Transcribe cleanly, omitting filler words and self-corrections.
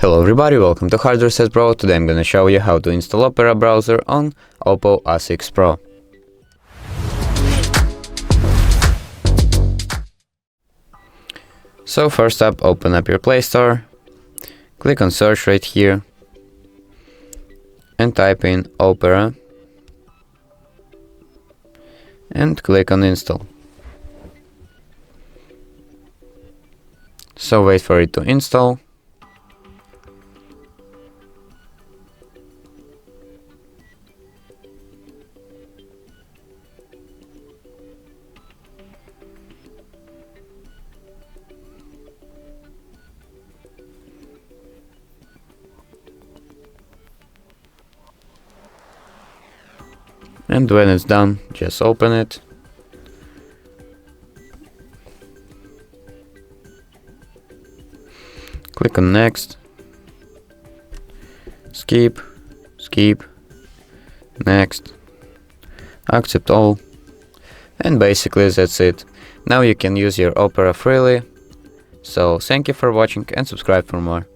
Hello everybody, welcome to Hardware Set Pro. Today I'm gonna show you how to install Opera browser on OPPO A6 Pro. So first up, open up your Play Store, click on search right here and type in Opera and click on install. So wait for it to install. And when it's done, just open it. Click on next. Skip, next, accept all. And basically that's it. Now you can use your Opera freely. So thank you for watching and subscribe for more.